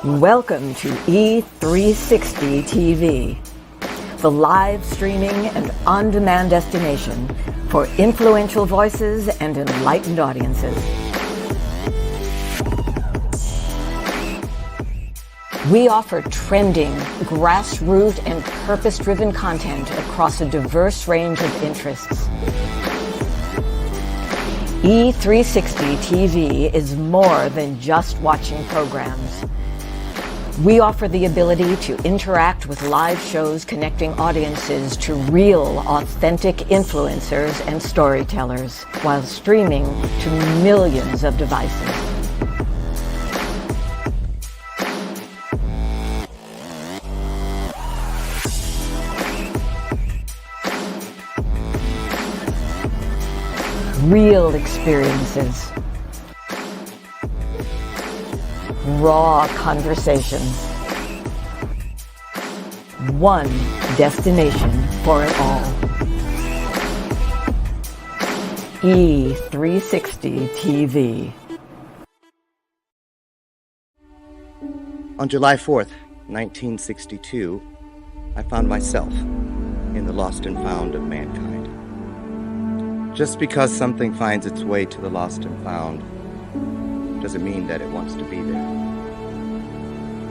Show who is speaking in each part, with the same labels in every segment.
Speaker 1: Welcome to E360 TV, the live streaming and on-demand destination for influential voices and enlightened audiences. We offer trending, grassroots, and purpose-driven content across a diverse range of interests. E360 TV is more than just watching programs. We offer the ability to interact with live shows connecting audiences to real, authentic influencers and storytellers while streaming to millions of devices. Real experiences. Raw conversations. One destination for it all. E360 TV.
Speaker 2: On July 4th, 1962, I found myself in the lost and found of mankind. Just because something finds its way to the lost and found doesn't mean that it wants to be there.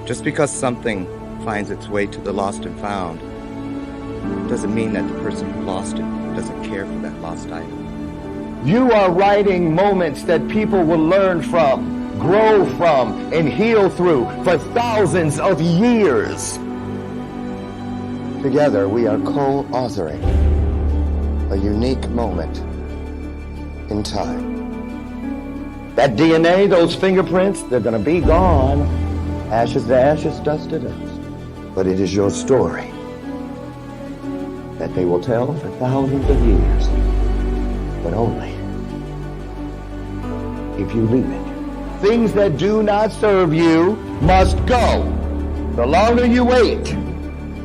Speaker 2: Just because something finds its way to the lost and found doesn't mean that the person who lost it doesn't care for that lost item.
Speaker 3: You are writing moments that people will learn from, grow from, and heal through for thousands of years. Together, we are co-authoring a unique moment in time. That DNA, those fingerprints, they're going to be gone. Ashes to ashes, dust to dust. But it is your story that they will tell for thousands of years. But only if you leave it. Things that do not serve you must go. The longer you wait,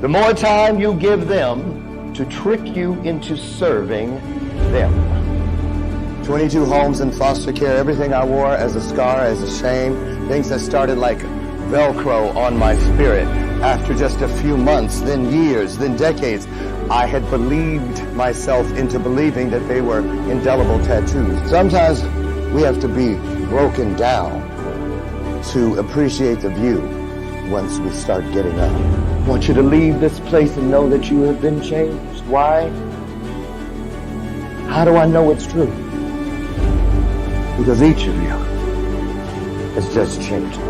Speaker 3: the more time you give them to trick you into serving them. 22 homes in foster care, everything I wore as a scar, as a shame, things that started like Velcro on my spirit. After just a few months, then years, then decades, I had believed myself into believing that they were indelible tattoos. Sometimes we have to be broken down to appreciate the view once we start getting up. I want you to leave this place and know that you have been changed. Why? How do I know it's true? Because each of you has just changed me.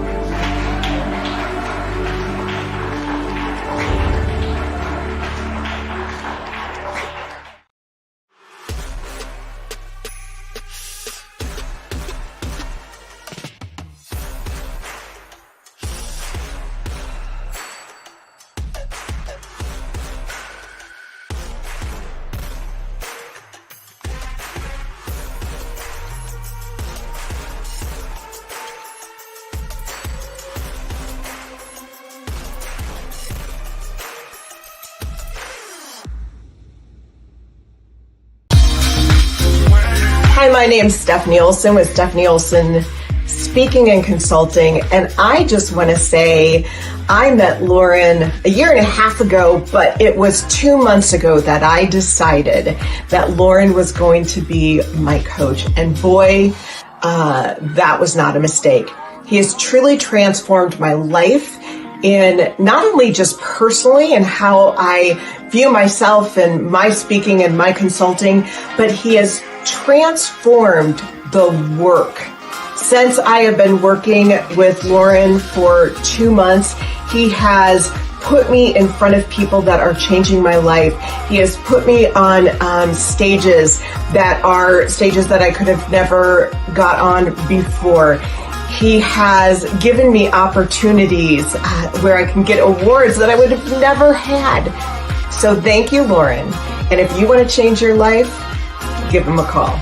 Speaker 4: Hi, my name's Stephanie Olson with Stephanie Olson Speaking and Consulting, and I just want to say I met Lauren a year and a half ago, but it was 2 months ago that I decided that Lauren was going to be my coach, and boy, that was not a mistake. He has truly transformed my life in not only just personally and how I view myself and my speaking and my consulting, but he has transformed the work. Since I have been working with Lauren for 2 months, he has put me in front of people that are changing my life. He has put me on stages that are stages that I could have never got on before. He has given me opportunities where I can get awards that I would have never had. So thank you, Lauren. And if you want to change your life, give him a call.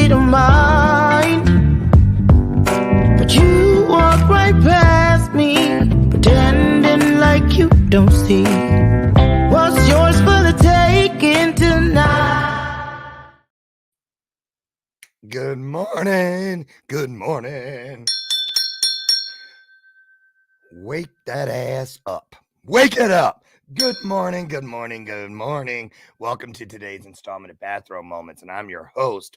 Speaker 5: state of mind. But you walk right past me, pretending like you don't see what's yours for the taking tonight.
Speaker 6: Good morning. Good morning. Wake that ass up. Wake it up. Good morning. Good morning. Good morning. Welcome to today's installment of Bathrobe Moments, and I'm your host,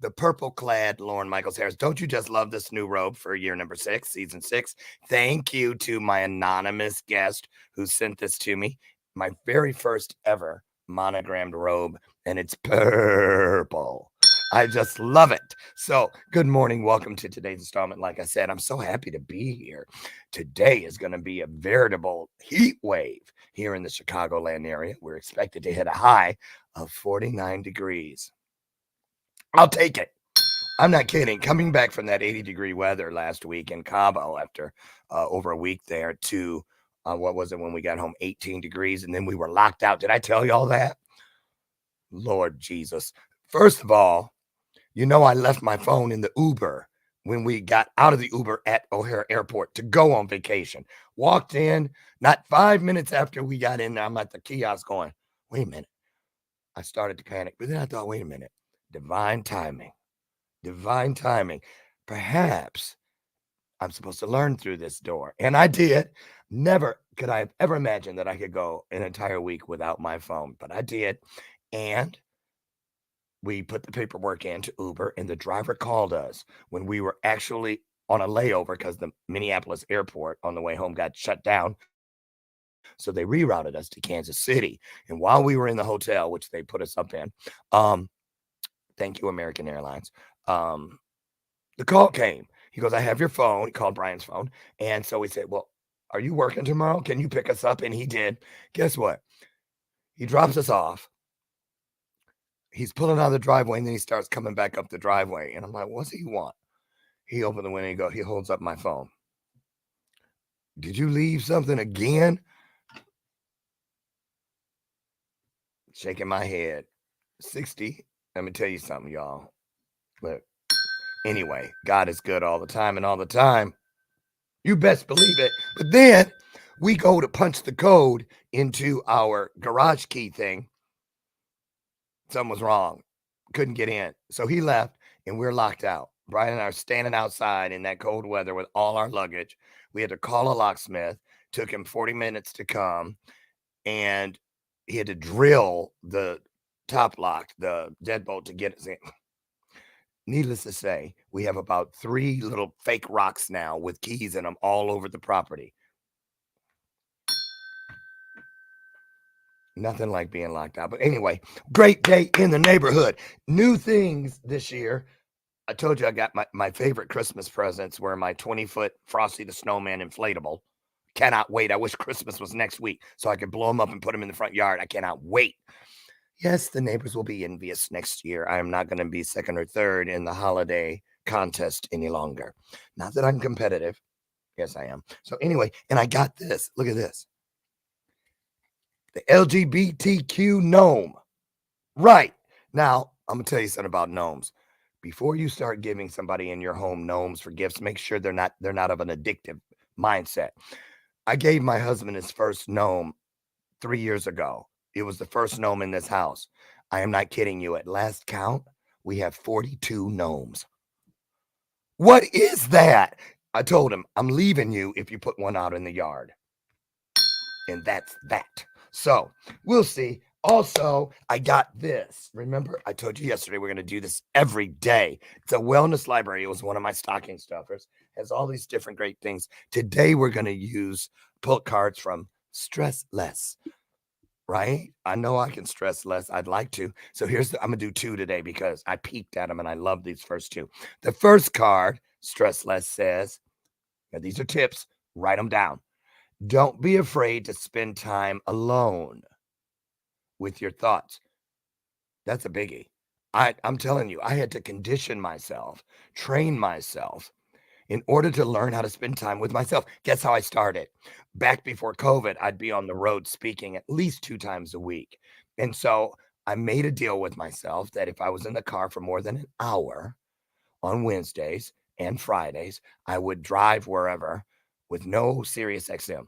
Speaker 6: the purple-clad Lauren Michaels Harris. Don't you just love this new robe for year number 6, season 6? Thank you to my anonymous guest who sent this to me. My very first ever monogrammed robe, and it's purple. I just love it. So, good morning. Welcome to today's installment. Like I said, I'm so happy to be here. Today is going to be a veritable heat wave here in the Chicagoland area. We're expected to hit a high of 49 degrees. I'll take it. I'm not kidding. Coming back from that 80-degree weather last week in Cabo after over a week there to, what was it when we got home, 18 degrees, and then we were locked out. Did I tell you all that? Lord Jesus. First of all, you know, I left my phone in the Uber when we got out of the Uber at O'Hare Airport to go on vacation. Walked in, not 5 minutes after we got in there, I'm at the kiosk going, wait a minute. I started to panic, but then I thought, wait a minute. Divine timing. Divine timing. Perhaps I'm supposed to learn through this door. And I did. Never could I have ever imagined that I could go an entire week without my phone, but I did. And we put the paperwork into Uber, and the driver called us when we were actually on a layover because the Minneapolis airport on the way home got shut down. So they rerouted us to Kansas City. And while we were in the hotel, which they put us up in, thank you, American Airlines, the call came. He goes, I have your phone. He called Brian's phone. And so we said, well, are you working tomorrow? Can you pick us up? And he did. Guess what? He drops us off. He's pulling out of the driveway, and then he starts coming back up the driveway. And I'm like, what's he want? He opened the window, he holds up my phone. Did you leave something again? Shaking my head. 60. Let me tell you something, y'all. Look. Anyway, God is good all the time, and all the time. You best believe it. But then we go to punch the code into our garage key thing. Something was wrong. Couldn't get in. So he left, and we're locked out. Brian and I are standing outside in that cold weather with all our luggage. We had to call a locksmith. Took him 40 minutes to come, and he had to drill the top lock, the deadbolt, to get us in. Needless to say, we have about 3 little fake rocks now with keys in them all over the property. Nothing like being locked out. But anyway, great day in the neighborhood. New things this year. I told you I got my favorite Christmas presents were my 20-foot Frosty the Snowman inflatable. Cannot wait. I wish Christmas was next week so I could blow them up and put them in the front yard. I cannot wait. Yes, the neighbors will be envious next year. I am not going to be second or third in the holiday contest any longer. Not that I'm competitive. Yes, I am. So anyway, and I got this. Look at this. The LGBTQ gnome. Right. Now, I'm going to tell you something about gnomes. Before you start giving somebody in your home gnomes for gifts, make sure they're not of an addictive mindset. I gave my husband his first gnome 3 years ago. It was the first gnome in this house. I am not kidding you. At last count, we have 42 gnomes. What is that? I told him, I'm leaving you if you put one out in the yard. And that's that. So we'll see. Also, I got this. Remember, I told you yesterday we're going to do this every day. It's a wellness library. It was one of my stocking stuffers. It has all these different great things. Today, we're going to pull cards from Stress Less. Right? I know I can stress less. I'd like to. So I'm going to do 2 today because I peeked at them and I love these first 2. The first card, Stress Less, says, now these are tips. Write them down. Don't be afraid to spend time alone with your thoughts. That's a biggie. I'm telling you, I had to condition myself, train myself in order to learn how to spend time with myself. Guess how I started? Back before COVID, I'd be on the road speaking at least 2 times a week. And so I made a deal with myself that if I was in the car for more than an hour on Wednesdays and Fridays, I would drive wherever with no Sirius XM,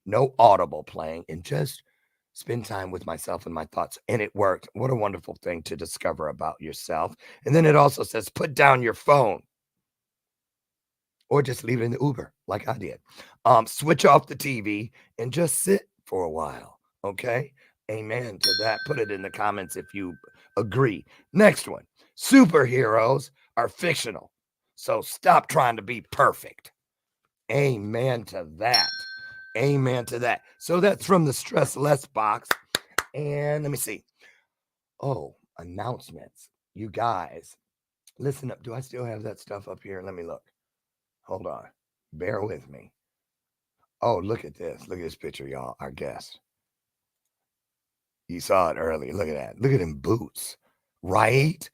Speaker 6: no Audible playing, and just spend time with myself and my thoughts. And it worked. What a wonderful thing to discover about yourself. And then it also says, put down your phone or just leave it in the Uber like I did. Switch off the TV and just sit for a while. Okay. Amen to that. Put it in the comments if you agree. Next one. Superheroes are fictional. So stop trying to be perfect. Amen to that. Amen to that. So that's from the Stress Less box. And let me see. Oh, announcements. You guys, listen up. Do I still have that stuff up here? Let me look. Hold on. Bear with me. Oh, look at this. Look at this picture, y'all. Our guest. You saw it earlier. Look at that. Look at them boots. Right?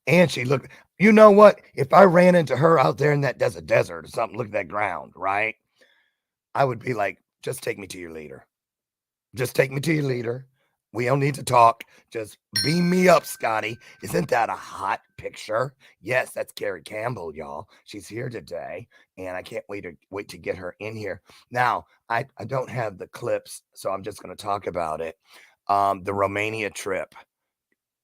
Speaker 6: And she looked. You know what? If I ran into her out there in that desert or something, look at that ground, right? I would be like, just take me to your leader. Just take me to your leader. We don't need to talk. Just beam me up, Scotty. Isn't that a hot picture? Yes, that's Carrie Campbell, y'all. She's here today, and I can't wait to get her in here. Now, I don't have the clips, so I'm just going to talk about it. The Romania trip.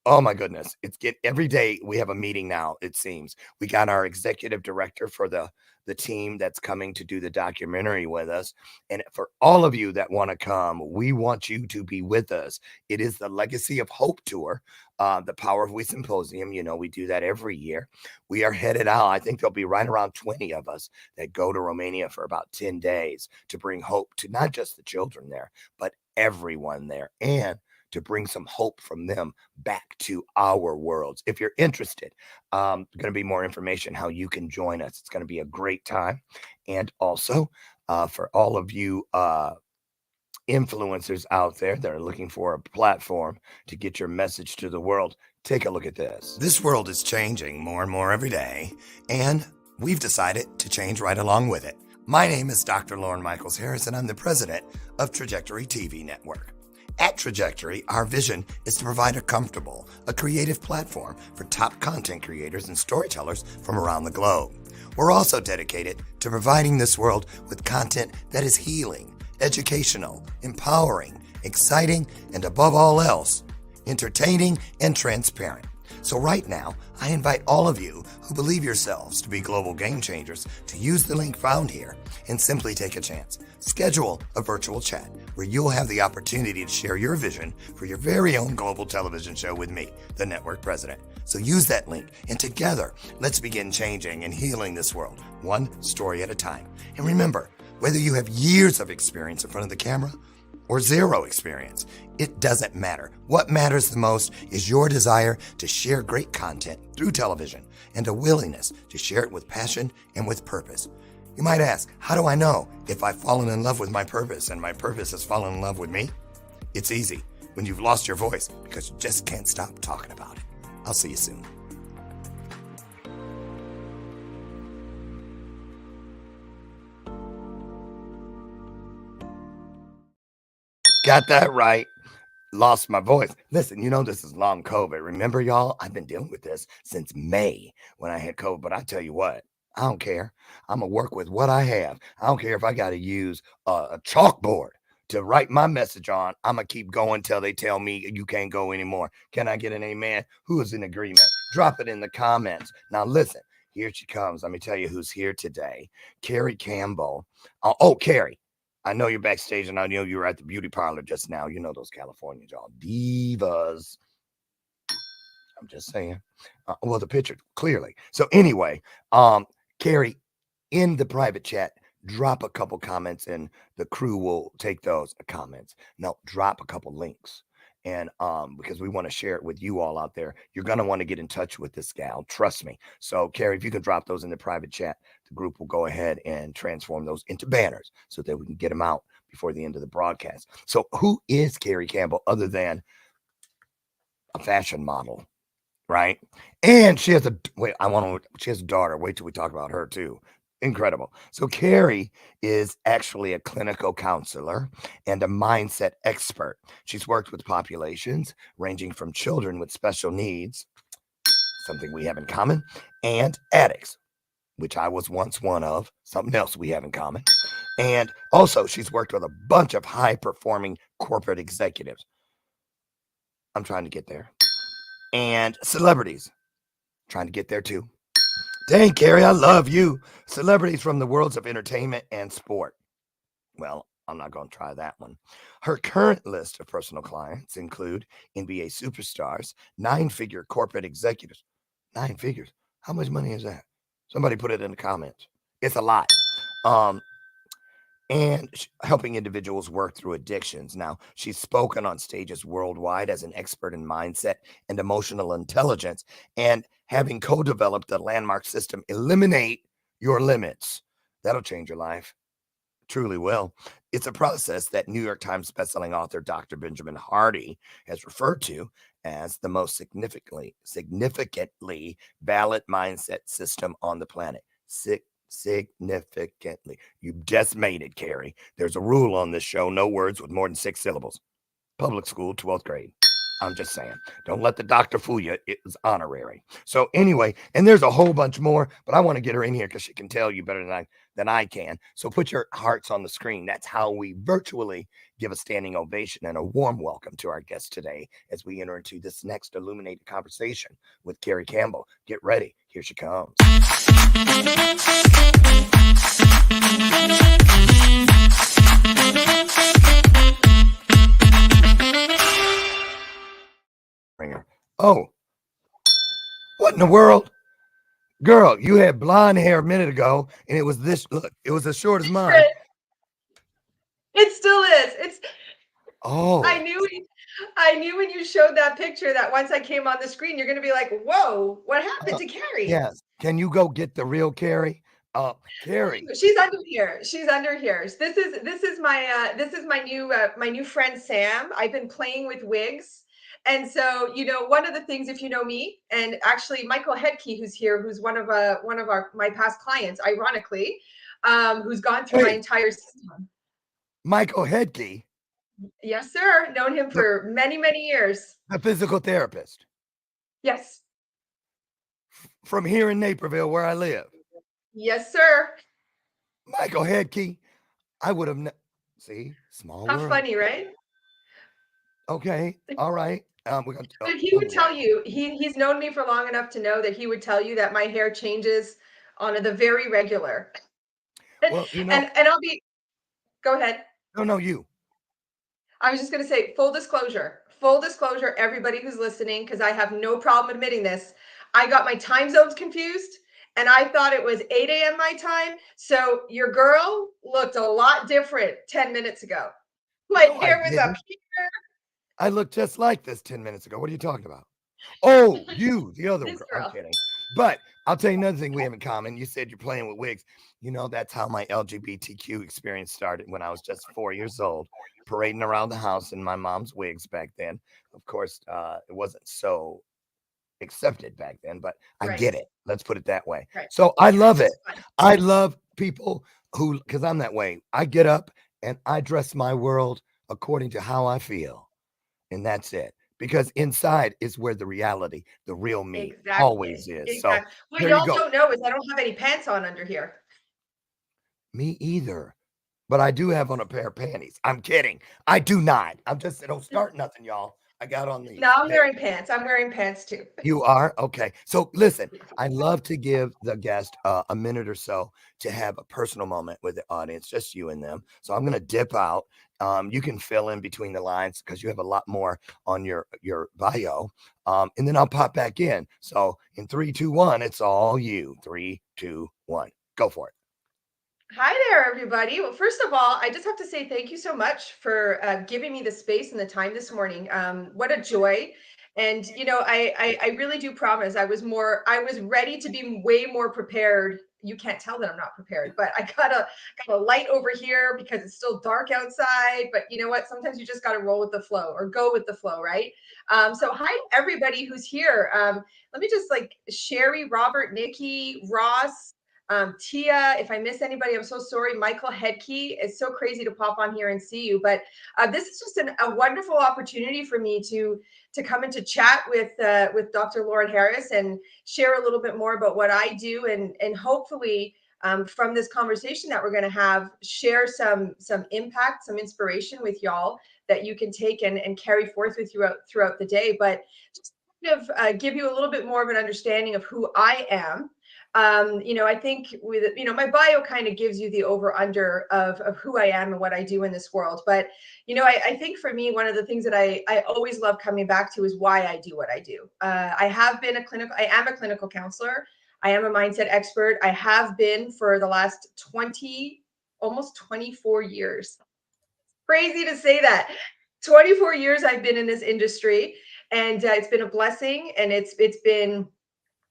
Speaker 6: Oh my goodness. Every day we have a meeting now, it seems. We got our executive director for the team that's coming to do the documentary with us. And for all of you that want to come, we want you to be with us. It is the Legacy of Hope tour, the Power of We Symposium. You know, we do that every year. We are headed out. I think there'll be right around 20 of us that go to Romania for about 10 days to bring hope to not just the children there, but everyone there. And to bring some hope from them back to our worlds. If you're interested, going to be more information how you can join us. It's going to be a great time. And also for all of you influencers out there that are looking for a platform to get your message to the world, take a look at this. This world is changing more and more every day, and we've decided to change right along with it. My name is Dr. Lauren Michaels Harris, and I'm the president of Trajectory TV Network. At Trajectory, our vision is to provide a creative platform for top content creators and storytellers from around the globe. We're also dedicated to providing this world with content that is healing, educational, empowering, exciting, and above all else, entertaining and transparent. So right now, I invite all of you who believe yourselves to be global game changers to use the link found here and simply take a chance. Schedule a virtual chat where you'll have the opportunity to share your vision for your very own global television show with me, the network president. So use that link, and together, let's begin changing and healing this world, one story at a time. And remember, whether you have years of experience in front of the camera or zero experience, it doesn't matter. What matters the most is your desire to share great content through television and a willingness to share it with passion and with purpose. You might ask, how do I know if I've fallen in love with my purpose and my purpose has fallen in love with me? It's easy when you've lost your voice because you just can't stop talking about it. I'll see you soon. Got that right. Lost my voice. Listen, you know, this is long COVID. Remember, y'all, I've been dealing with this since May when I had COVID. But I tell you what, I don't care. I'm going to work with what I have. I don't care if I got to use a chalkboard to write my message on. I'm going to keep going till they tell me you can't go anymore. Can I get an amen? Who is in agreement? Drop it in the comments. Now, listen, here she comes. Let me tell you who's here today. Carrie Campbell. Carrie. I know you're backstage, and I know you were at the beauty parlor just now. You know those Californians, y'all. Divas. I'm just saying. Well, the picture, clearly. So anyway, Carrie, in the private chat, drop a couple comments, and the crew will take those comments. Now, drop a couple links. And because we want to share it with you all out there, you're going to want to get in touch with this gal. Trust me. So, Carrie, if you can drop those in the private chat, the group will go ahead and transform those into banners so that we can get them out before the end of the broadcast. So who is Carrie Campbell other than a fashion model, right? And she has she has a daughter. Wait till we talk about her too. Incredible. So Carrie is actually a clinical counselor and a mindset expert. She's worked with populations ranging from children with special needs, something we have in common, and addicts, which I was once one of, something else we have in common. And also, she's worked with a bunch of high-performing corporate executives. I'm trying to get there. And celebrities. Trying to get there too. Dang, Carrie, I love you. Celebrities from the worlds of entertainment and sport. Well, I'm not going to try that one. Her current list of personal clients include NBA superstars, 9-figure corporate executives. 9 figures. How much money is that? Somebody put it in the comments. It's a lot. And helping individuals work through addictions. Now, she's spoken on stages worldwide as an expert in mindset and emotional intelligence, and having co-developed the landmark system, Eliminate Your Limits. That'll change your life. Truly will. It's a process that New York Times bestselling author Dr. Benjamin Hardy has referred to as the most significantly valid mindset system on the planet. Significantly. You just made it, Carrie. There's a rule on this show: no words with more than 6 syllables. Public school, 12th grade. I'm just saying. Don't let the doctor fool you. It was honorary. So anyway, and there's a whole bunch more, but I want to get her in here because she can tell you better than I can. So put your hearts on the screen. That's how we virtually give a standing ovation and a warm welcome to our guest today as we enter into this next illuminated conversation with Carrie Campbell. Get ready. Here she comes. Oh, what in the world? Girl, you had blonde hair a minute ago, and it was this. Look, it was as short as mine.
Speaker 4: It still is. It's.
Speaker 6: Oh.
Speaker 4: I knew when you showed that picture that once I came on the screen, you're going to be like, "Whoa, what happened to Carrie?"
Speaker 6: Yes. Can you go get the real Carrie? Carrie.
Speaker 4: She's under here. She's under here. This is my new friend Sam. I've been playing with wigs. And so, one of the things, if you know me, and actually Michael Hedke, who's here, who's one of my past clients, ironically, who's gone through my entire system.
Speaker 6: Michael Hedke.
Speaker 4: Yes, sir. Known him for many, many years.
Speaker 6: A physical therapist.
Speaker 4: Yes.
Speaker 6: From here in Naperville, where I live.
Speaker 4: Yes, sir.
Speaker 6: Michael Hedke. I would have see, small
Speaker 4: How
Speaker 6: world.
Speaker 4: funny, right?
Speaker 6: Okay. All right.
Speaker 4: But he would tell you, he's known me for long enough to know that he would tell you that my hair changes on the very regular.
Speaker 6: Well,
Speaker 4: and I'll be, go ahead.
Speaker 6: No, you.
Speaker 4: I was just going to say, full disclosure, everybody who's listening, because I have no problem admitting this. I got my time zones confused and I thought it was 8 a.m. my time. So your girl looked a lot different 10 minutes ago. My hair was up here.
Speaker 6: I looked just like this 10 minutes ago. What are you talking about? Oh, you, the other girl. I'm kidding. But I'll tell you another thing we have in common. You said you're playing with wigs. That's how my LGBTQ experience started when I was just 4 years old, parading around the house in my mom's wigs back then. Of course, it wasn't so accepted back then, but I get it. Let's put it that way. Right. So I love it. I love people who, because I'm that way. I get up and I dress my world according to how I feel. And that's it. Because inside is where the reality, the real me always is. Exactly. So
Speaker 4: what y'all don't know is I don't have any pants on under here.
Speaker 6: Me either. But I do have on a pair of panties. I'm kidding. I do not. I'm just, don't start nothing, y'all. I got on these.
Speaker 4: No, I'm wearing pants. I'm wearing pants too.
Speaker 6: You are? Okay. So listen, I love to give the guest a minute or so to have a personal moment with the audience, just you and them. So I'm going to dip out. You can fill in between the lines because you have a lot more on your bio. And then I'll pop back in. So in 3, 2, 1, it's all you. 3, 2, 1. Go for it.
Speaker 4: Hi there, everybody. Well, first of all, I just have to say thank you so much for giving me the space and the time this morning. What a joy. And, I really do promise I was ready to be way more prepared. You can't tell that I'm not prepared, but I got a light over here because it's still dark outside. But you know what? Sometimes you just got to roll with the flow or go with the flow, right? So hi, everybody who's here. Let me just Sherry, Robert, Nikki, Ross,
Speaker 7: Tia, if I miss anybody, I'm so sorry. Michael Hedke, it's so crazy to pop on here and see you. But this is just a wonderful opportunity for me to come into chat with Dr. Lauren Harris and share a little bit more about what I do, and hopefully from this conversation that we're going to have, share some impact, some inspiration with y'all that you can take and carry forth with you throughout the day. But just kind of give you a little bit more of an understanding of who I am. I think with, my bio kind of gives you the over under of who I am and what I do in this world. But, I think for me, one of the things that I always love coming back to is why I do what I do. I am a clinical counselor. I am a mindset expert. I have been for the last almost 24 years. Crazy to say that. 24 years I've been in this industry, and it's been a blessing, and it's been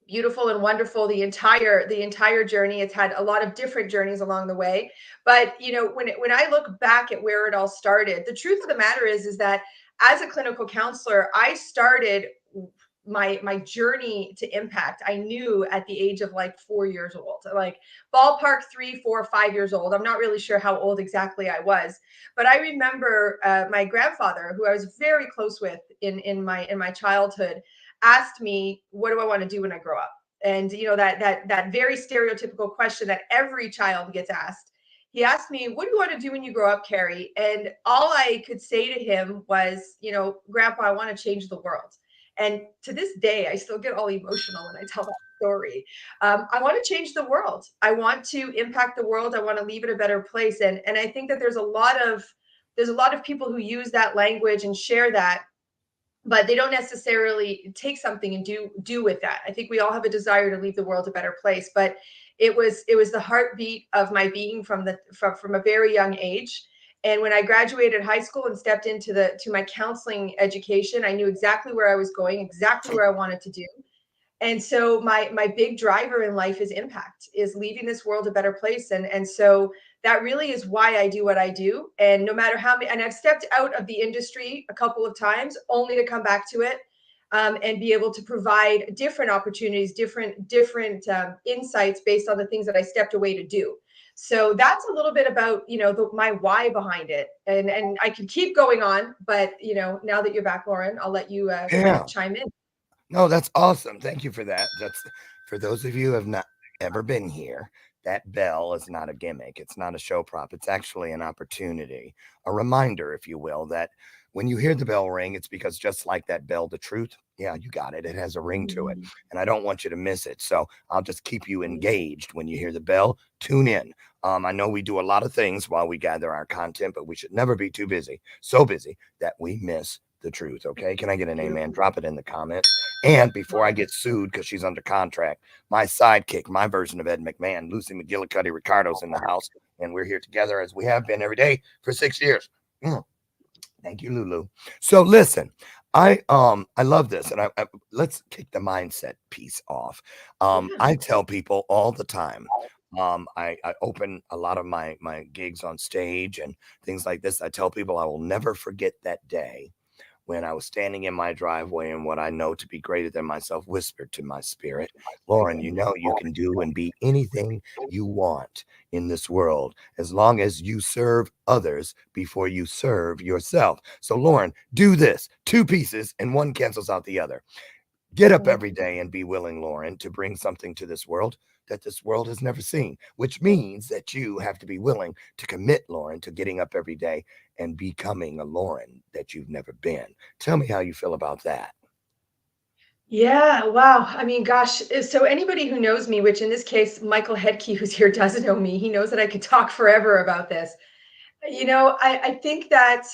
Speaker 7: beautiful and wonderful the entire journey. It's had a lot of different journeys along the way, but when I look back at where it all started, the truth of the matter is that as a clinical counselor, I started my journey to impact. I knew at the age of like 4 years old, like ballpark 3, 4, 5 years old. I'm not really sure how old exactly I was, but I remember my grandfather, who I was very close with in my childhood, asked me, what do I want to do when I grow up? And that very stereotypical question that every child gets asked. He asked me, what do you want to do when you grow up, Carrie? And all I could say to him was, Grandpa, I want to change the world. And to this day, I still get all emotional when I tell that story. I want to change the world. I want to impact the world. I want to leave it a better place. And I think that there's a lot of people who use that language and share that, but they don't necessarily take something and do with that. I think we all have a desire to leave the world a better place, but it was the heartbeat of my being from a very young age. And when I graduated high school and stepped into my counseling education, I knew exactly where I was going, exactly where I wanted to do. And so my big driver in life is impact, is leaving this world a better place. And so that really is why I do what I do. And no matter how many, and I've stepped out of the industry a couple of times only to come back to it, and be able to provide different opportunities, different insights based on the things that I stepped away to do. So that's a little bit about, my why behind it. And I can keep going on, but, now that you're back, Lauren, I'll let you kind of chime in.
Speaker 6: No, that's awesome. Thank you for that. That's for those of you who have not ever been here. That bell is not a gimmick. It's not a show prop. It's actually an opportunity, a reminder, if you will, that when you hear the bell ring, it's because just like that bell, the truth, yeah, you got it. It has a ring to it. And I don't want you to miss it. So I'll just keep you engaged when you hear the bell. Tune in. I know we do a lot of things while we gather our content, but we should never be too busy, so busy that we miss the truth. Okay. Can I get an amen? Drop it in the comments. And before I get sued because she's under contract, my sidekick, my version of Ed McMahon, Lucy McGillicuddy Ricardo's in the house, and we're here together as we have been every day for 6 years. Thank you, Lulu. So listen, I love this, and I let's kick the mindset piece off. I tell people all the time. I open a lot of my gigs on stage and things like this. I tell people I will never forget that day when I was standing in my driveway and what I know to be greater than myself whispered to my spirit, Lauren, you know you can do and be anything you want in this world as long as you serve others before you serve yourself. So Lauren, do this, 2 pieces and one cancels out the other. Get up every day and be willing, Lauren, to bring something to this world that this world has never seen, which means that you have to be willing to commit, Lauren, to getting up every day and becoming a Lauren that you've never been. Tell me how you feel about that.
Speaker 7: Yeah, wow. I mean, gosh. So anybody who knows me, which in this case, Michael Hedke, who's here, does know me. He knows that I could talk forever about this. I think that,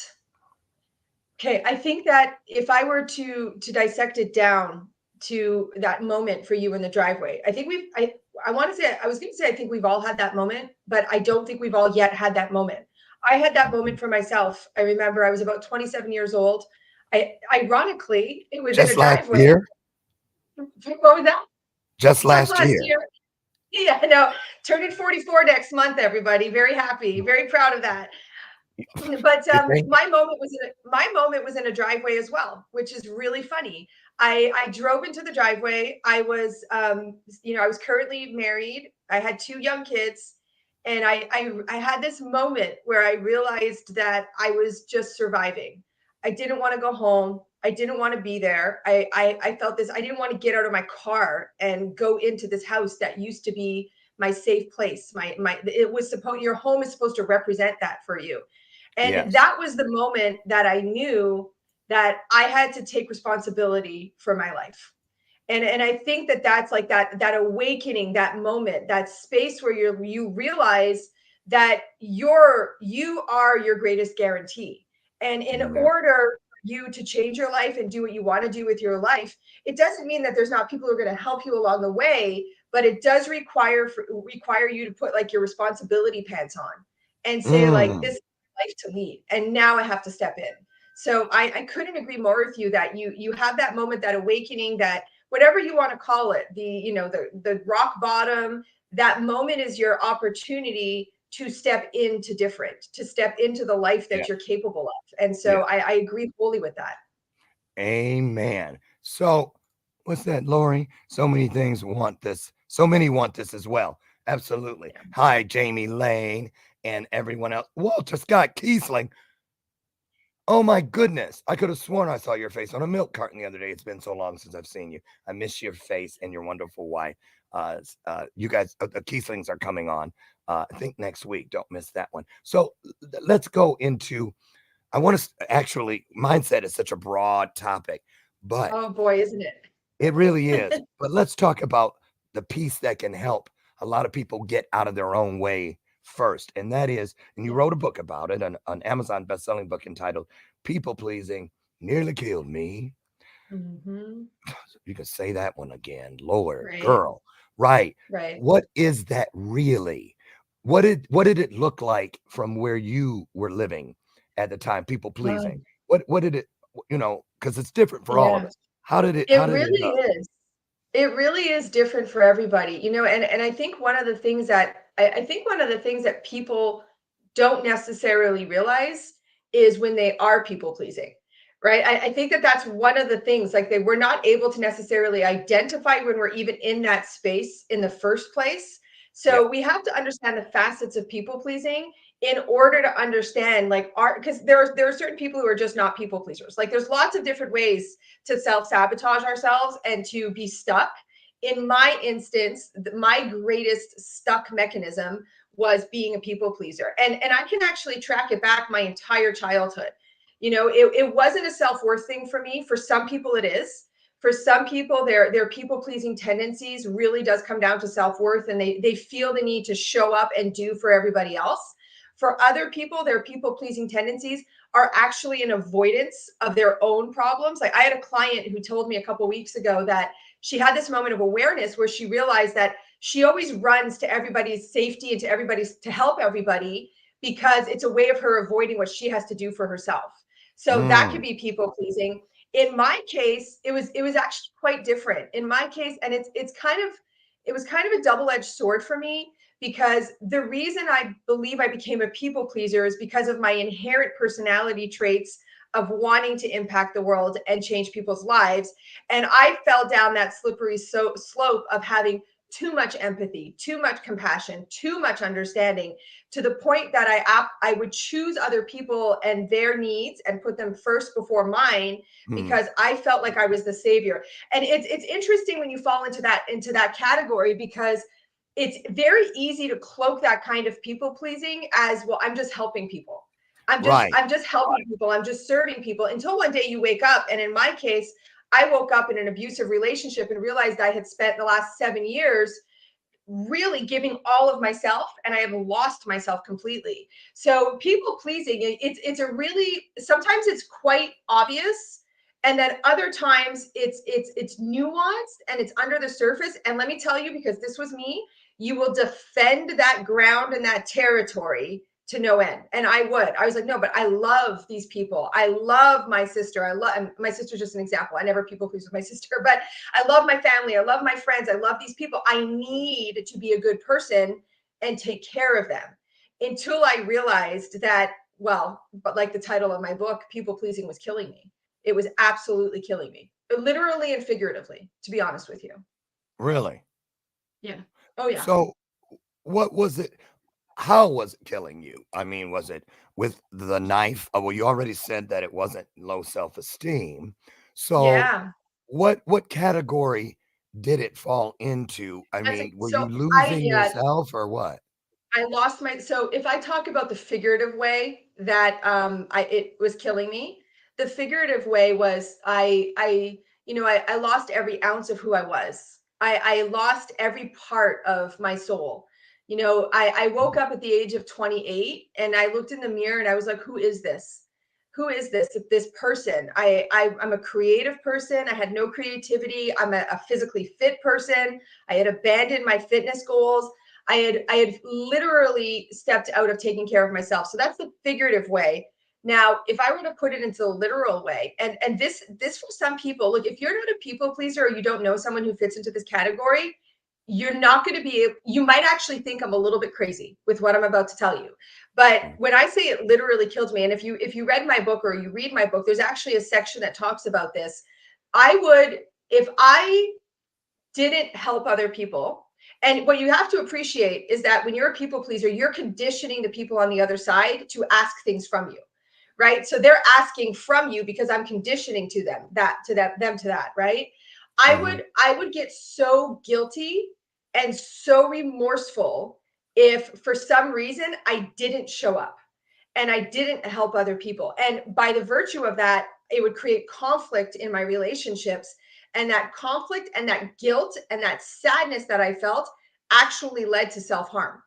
Speaker 7: okay, I think that if I were to dissect it down to that moment for you in the driveway, I think I want to say, I was going to say, I think we've all had that moment, but I don't think we've all yet had that moment. I had that moment for myself. I remember I was about 27 years old. Ironically, it was
Speaker 6: just
Speaker 7: in a driveway.
Speaker 6: Last year?
Speaker 7: What was that?
Speaker 6: Just last year.
Speaker 7: Yeah, no, turning 44 next month, everybody. Very happy, very proud of that. But
Speaker 6: You think?
Speaker 7: my moment was in a driveway as well, which is really funny. I drove into the driveway. I was I was currently married. I had 2 young kids, and I had this moment where I realized that I was just surviving. I didn't want to go home. I didn't want to be there. I felt this. I didn't want to get out of my car and go into this house that used to be my safe place. It was supposed, your home is supposed to represent that for you. And
Speaker 6: Yes.
Speaker 7: that was the moment that I knew that I had to take responsibility for my life. And I think that that's like that awakening, that moment, that space where you realize that you are your greatest guarantee. And in
Speaker 6: Amen.
Speaker 7: order for you to change your life and do what you want to do with your life, it doesn't mean that there's not people who are going to help you along the way, but it does require you to put like your responsibility pants on and say like,
Speaker 6: Mm.
Speaker 7: this is my life to lead, and now I have to step in. So I couldn't agree more with you that you have that moment, that awakening, that whatever you want to call it, the rock bottom, that moment is your opportunity to step into different, to step into the life that
Speaker 6: Yeah.
Speaker 7: you're capable of. And so
Speaker 6: Yeah.
Speaker 7: I agree fully with that.
Speaker 6: Amen. So, what's that, Lori? So many things want this. So many want this as well. Absolutely.
Speaker 7: Yeah.
Speaker 6: Hi, Jamie Lane and everyone else. Walter Scott Kiesling. Oh my goodness. I could have sworn I saw your face on a milk carton the other day. It's been so long since I've seen you. I miss your face and your wonderful wife. You guys, the Kieslings are coming on, I think next week. Don't miss that one. So let's go into, I want to actually, mindset is such a broad topic, but
Speaker 7: Oh boy, isn't it?
Speaker 6: it really is. But let's talk about the piece that can help a lot of people get out of their own way first. And that is, and you wrote a book about it, an Amazon best-selling book entitled People Pleasing Nearly Killed Me.
Speaker 7: Mm-hmm.
Speaker 6: You can say that one again. Lord,
Speaker 7: Right.
Speaker 6: girl. Right.
Speaker 7: Right.
Speaker 6: What is that really? What did it look like from where you were living at the time, people pleasing?
Speaker 7: Um,
Speaker 6: What did it, because it's different for all of
Speaker 7: yeah,
Speaker 6: us. How did it,
Speaker 7: it
Speaker 6: how did it
Speaker 7: really is. It really is different for everybody, and I think one of the things that I think one of the things that people don't necessarily realize is when they are people pleasing, right? I think that that's one of the things, like we're not able to necessarily identify when we're even in that space in the first place.
Speaker 6: Yeah.
Speaker 7: So we have to understand the facets of people pleasing in order to understand like because there are certain people who are just not people pleasers. Like there's lots of different ways to self-sabotage ourselves and to be stuck. In my instance, my greatest stuck mechanism was being a people pleaser. And I can actually track it back my entire childhood. It wasn't a self-worth thing for me. For some people it is. For some people, their people-pleasing tendencies really does come down to self-worth, and they feel the need to show up and do for everybody else. For other people, their people-pleasing tendencies are actually an avoidance of their own problems. Like I had a client who told me a couple of weeks ago that she had this moment of awareness where she realized that she always runs to everybody's safety and to help everybody because it's a way of her avoiding what she has to do for herself. So that could
Speaker 6: Mm,
Speaker 7: be people pleasing. In my case, it was actually quite different. In my case, and it was kind of a double-edged sword for me, because the reason I believe I became a people pleaser is because of my inherent personality traits of wanting to impact the world and change people's lives. And I fell down that slippery slope of having too much empathy, too much compassion, too much understanding, to the point that I would choose other people and their needs and put them first before mine,
Speaker 6: mm.
Speaker 7: because I felt like I was the savior. And it's interesting when you fall into that category, because it's very easy to cloak that kind of people pleasing as, well, I'm just helping people.
Speaker 6: Right.
Speaker 7: I'm just helping people. I'm just serving people, until one day you wake up. And in my case, I woke up in an abusive relationship and realized I had spent the last 7 years really giving all of myself, and I have lost myself completely. So people pleasing, it's a really, sometimes it's quite obvious, and then other times it's nuanced and it's under the surface. And let me tell you, because this was me, you will defend that ground and that territory to no end. And I was like, no, but I love these people. I love my sister. And my sister's just an example. I never people please with my sister, but I love my family. I love my friends. I love these people. I need to be a good person and take care of them, until I realized that well, but like the title of my book, people pleasing was killing me. It was absolutely killing me, literally and figuratively, to be honest with you.
Speaker 6: Really?
Speaker 7: Yeah. Oh yeah.
Speaker 6: So what was it? How was it killing you? I mean, was it with the knife? Oh, well, you already said that it wasn't low self-esteem. So
Speaker 7: Yeah.
Speaker 6: what category did it fall into? I
Speaker 7: That's
Speaker 6: mean, were
Speaker 7: so
Speaker 6: you losing
Speaker 7: yeah,
Speaker 6: yourself or what?
Speaker 7: I lost my, so if I talk about the figurative way that it was killing me, the figurative way was I lost every ounce of who I was. I lost every part of my soul. I woke up at the age of 28 and I looked in the mirror and I was like, who is this? Who is this person? I'm a creative person. I had no creativity. I'm a physically fit person. I had abandoned my fitness goals. I had literally stepped out of taking care of myself. So that's the figurative way. Now, if I were to put it into the literal way, and this for some people, look, if you're not a people pleaser or you don't know someone who fits into this category, you're not going to be, you might actually think I'm a little bit crazy with what I'm about to tell you. But when I say it literally killed me, and if you read my book or you read my book, there's actually a section that talks about this. If I didn't help other people. And what you have to appreciate is that when you're a people pleaser, you're conditioning the people on the other side to ask things from you, right? So they're asking from you because I'm conditioning to them to that, right? I would get so guilty and so remorseful if for some reason I didn't show up and I didn't help other people. And by the virtue of that, it would create conflict in my relationships. And that conflict and that guilt and that sadness that I felt actually led to self harm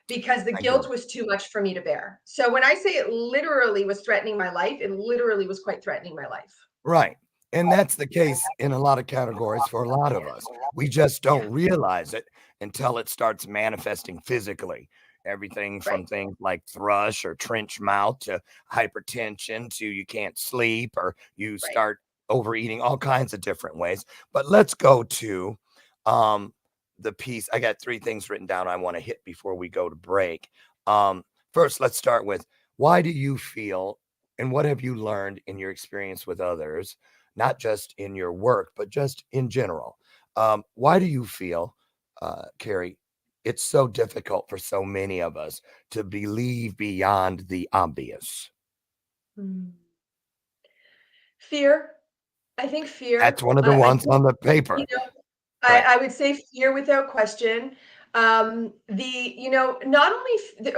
Speaker 7: because the
Speaker 6: I get
Speaker 7: guilt
Speaker 6: it.
Speaker 7: was too much for me to bear. So when I say it literally was threatening my life, it literally was quite threatening my life.
Speaker 6: Right. And that's the case in a lot of categories for a lot of us. We just
Speaker 7: Yeah,
Speaker 6: don't realize it until it starts manifesting physically. Everything
Speaker 7: right,
Speaker 6: from things like thrush or trench mouth to hypertension to you can't sleep or you
Speaker 7: right.
Speaker 6: start overeating, all kinds of different ways. But let's go to um, the piece. I got three things written down I want to hit before we go to break. First, let's start with why do you feel and what have you learned in your experience with others, not just in your work, but just in general? Why do you feel, Carrie, it's so difficult for so many of us to believe beyond the obvious?
Speaker 7: Hmm. Fear. I think
Speaker 6: That's
Speaker 7: fear.
Speaker 6: one of the
Speaker 7: I
Speaker 6: ones
Speaker 7: think,
Speaker 6: on the
Speaker 7: you
Speaker 6: paper.
Speaker 7: know,
Speaker 6: Right.
Speaker 7: I would say fear without question. Not only,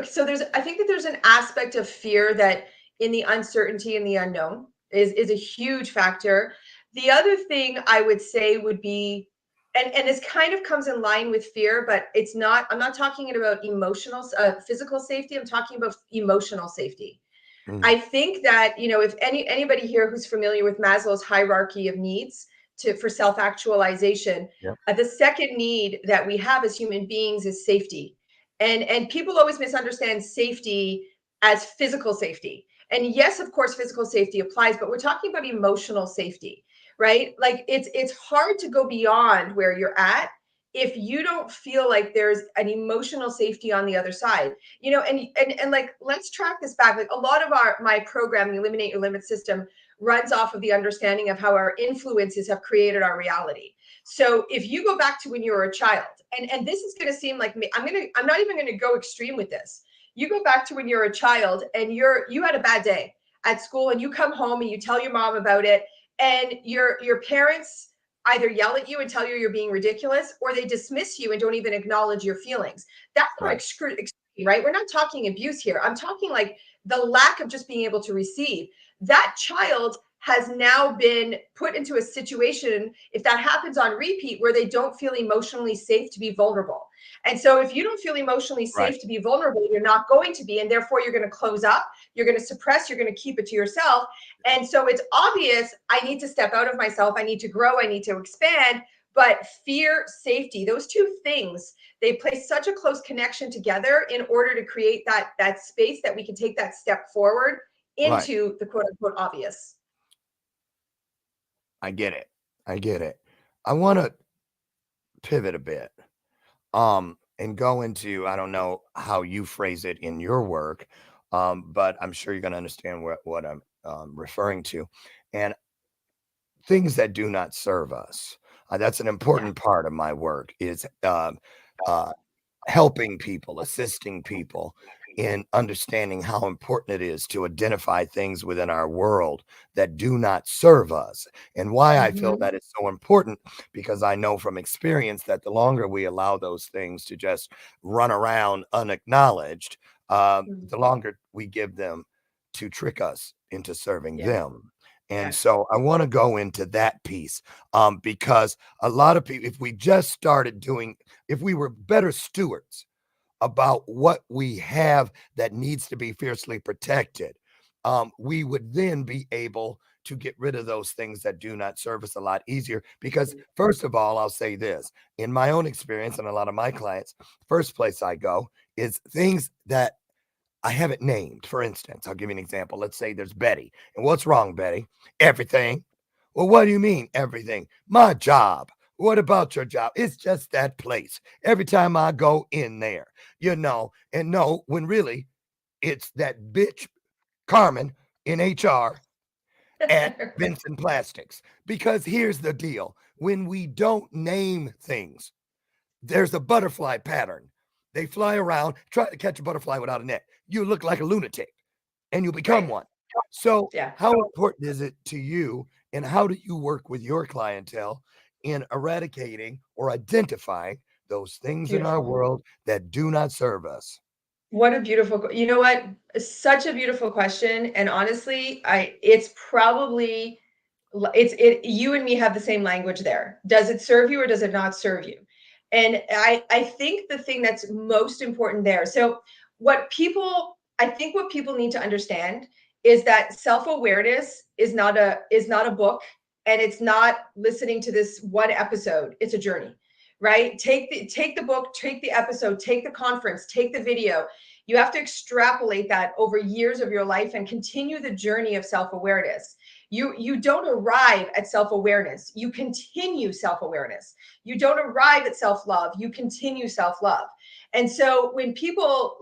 Speaker 7: so I think that there's an aspect of fear that in the uncertainty and the unknown is a huge factor. The other thing I would say would be, and this kind of comes in line with fear, but I'm not talking about physical safety. I'm talking about emotional safety.
Speaker 6: Mm,
Speaker 7: I think that, if anybody here who's familiar with Maslow's hierarchy of needs for self-actualization,
Speaker 6: yep.
Speaker 7: the second need that we have as human beings is safety. And people always misunderstand safety as physical safety. And yes, of course, physical safety applies, but we're talking about emotional safety, right? Like it's hard to go beyond where you're at if you don't feel like there's an emotional safety on the other side. And like, let's track this back. Like a lot of my program, the Eliminate Your Limit system, runs off of the understanding of how our influences have created our reality. So if you go back to when you were a child, and this is going to seem like me, I'm not even going to go extreme with this. You go back to when you're a child and you had a bad day at school and you come home and you tell your mom about it, and your parents either yell at you and tell you're being ridiculous, or they dismiss you and don't even acknowledge your feelings. That's not
Speaker 6: Right.
Speaker 7: extreme, right? We're not talking abuse here. I'm talking like the lack of just being able to receive. That child has now been put into a situation, if that happens on repeat, where they don't feel emotionally safe to be vulnerable. And so if you don't feel emotionally
Speaker 6: Right.
Speaker 7: safe to be vulnerable, you're not going to be, and therefore you're going to close up, you're going to suppress, you're going to keep it to yourself. And so it's obvious I need to step out of myself, I need to grow, I need to expand. But fear, safety, those two things, they place such a close connection together in order to create that space that we can take that step forward
Speaker 6: Right.
Speaker 7: into the quote unquote obvious.
Speaker 6: I get it. I get it. I want to pivot a bit. And go into, I don't know how you phrase it in your work, but I'm sure you're going to understand what I'm referring to. And things that do not serve us. That's an important part of my work is uh, helping people, assisting people in understanding how important it is to identify things within our world that do not serve us. And why I feel that is so important, because I know from experience that the longer we allow those things to just run around unacknowledged, the longer we give them to trick us into serving them. And so I want to go into that piece because a lot of people, if we just started doing, if we were better stewards about what we have that needs to be fiercely protected, we would then be able to get rid of those things that do not serve us a lot easier. Because first of all, I'll say this, in my own experience and a lot of my clients, first place I go is things that I haven't named. For instance, I'll give you an example. Let's say there's Betty. And what's wrong, Betty? Everything. Well, what do you mean everything? My job. What about your job? It's just that place. Every time I go in there, and no, when really it's that bitch Carmen in HR at Vincent Plastics. Because here's the deal. When we don't name things, there's a butterfly pattern. They fly around, try to catch a butterfly without a net. You look like a lunatic and you become one. So how important is it to you, and how do you work with your clientele in eradicating or identifying those things in our world that do not serve us?
Speaker 7: What a beautiful, you know what? Such a beautiful question. And honestly, it's probably, you and me have the same language there. Does it serve you or does it not serve you? And I think the thing that's most important there. So I think what people need to understand is that self-awareness is not a book, and it's not listening to this one episode. It's a journey, right? Take the book, take the episode, take the conference, take the video. You have to extrapolate that over years of your life and continue the journey of self-awareness. You don't arrive at self-awareness. You continue self-awareness. You don't arrive at self-love. You continue self-love. And so when people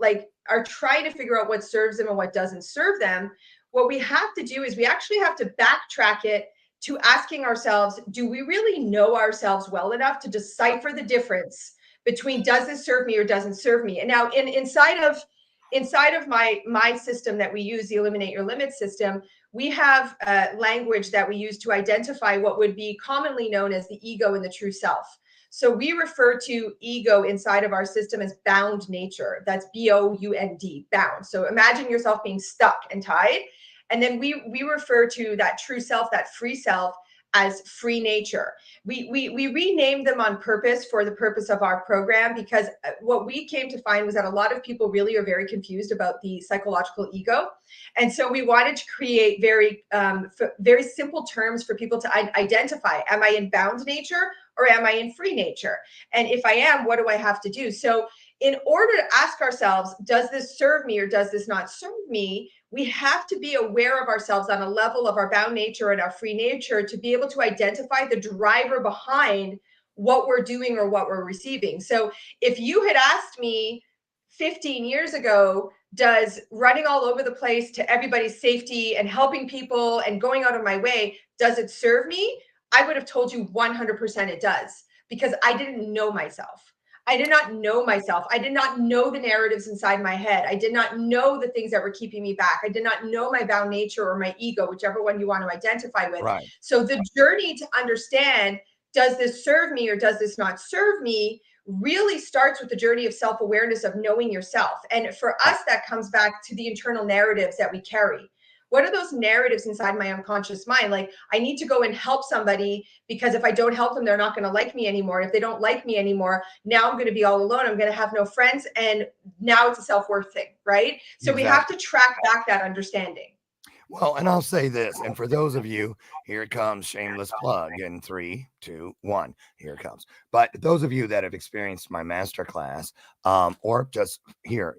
Speaker 7: are trying to figure out what serves them and what doesn't serve them, what we have to do is we actually have to backtrack it to asking ourselves, do we really know ourselves well enough to decipher the difference between does this serve me or doesn't serve me? And now inside of my system that we use, the Eliminate Your Limits system, we have language that we use to identify what would be commonly known as the ego and the true self. So we refer to ego inside of our system as bound nature. That's B-O-U-N-D, bound. So imagine yourself being stuck and tied. And then we refer to that true self, that free self, as free nature. We renamed them on purpose for the purpose of our program, because what we came to find was that a lot of people really are very confused about the psychological ego. And so we wanted to create very simple terms for people to identify. Am I in bound nature or am I in free nature? And if I am, what do I have to do? So in order to ask ourselves, does this serve me or does this not serve me? We have to be aware of ourselves on a level of our bound nature and our free nature to be able to identify the driver behind what we're doing or what we're receiving. So if you had asked me 15 years ago, does running all over the place to everybody's safety and helping people and going out of my way, does it serve me? I would have told you 100% it does, because I didn't know myself. I did not know myself. I did not know the narratives inside my head. I did not know the things that were keeping me back. I did not know my bound nature or my ego, whichever one you want to identify with.
Speaker 6: Right.
Speaker 7: So the journey to understand, does this serve me or does this not serve me, really starts with the journey of self-awareness, of knowing yourself. And for us, that comes back to the internal narratives that we carry. What are those narratives inside my unconscious mind? Like, I need to go and help somebody because if I don't help them, they're not going to like me anymore. If they don't like me anymore, now I'm going to be all alone. I'm going to have no friends. And now it's a self-worth thing, right? So we have to track back that understanding.
Speaker 6: Well, and I'll say this, and for those of you, here it comes, shameless plug in 3, 2, 1, here it comes. But those of you that have experienced my masterclass, or just here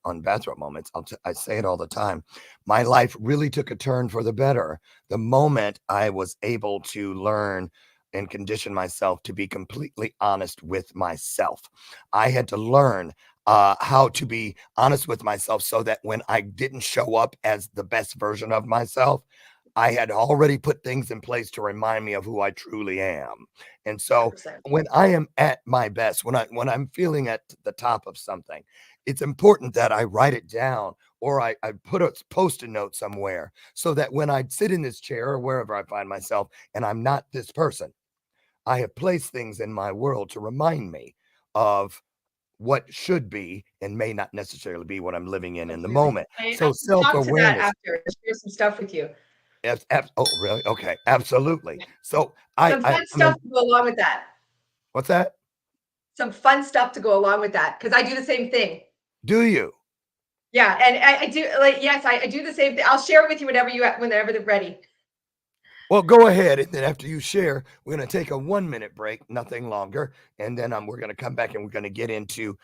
Speaker 6: on Bathrobe Moments, I say it all the time. My life really took a turn for the better the moment I was able to learn and condition myself to be completely honest with myself. I had to learn how to be honest with myself so that when I didn't show up as the best version of myself, I had already put things in place to remind me of who I truly am. And so
Speaker 7: 100%.
Speaker 6: when I am at my best, when I'm feeling at the top of something, it's important that I write it down, or I put a post-it note somewhere so that when I sit in this chair or wherever I find myself and I'm not this person, I have placed things in my world to remind me of what should be and may not necessarily be what I'm living in the
Speaker 7: Completely.
Speaker 6: moment.
Speaker 7: I
Speaker 6: So
Speaker 7: can talk to that
Speaker 6: self-awareness.
Speaker 7: after. Share some stuff with you.
Speaker 6: Oh, really? Okay, absolutely. So I,
Speaker 7: Some
Speaker 6: I
Speaker 7: fun
Speaker 6: I'm a,
Speaker 7: stuff to go along with that.
Speaker 6: what's that?
Speaker 7: Some fun stuff to go along with that, because I do the same thing.
Speaker 6: Do you?
Speaker 7: Yeah, and I do, like, yes, I do the same thing. I'll share it with you whenever they're ready.
Speaker 6: Well, go ahead, and then after you share, we're going to take a 1-minute break, nothing longer, and then we're going to come back and we're going to get into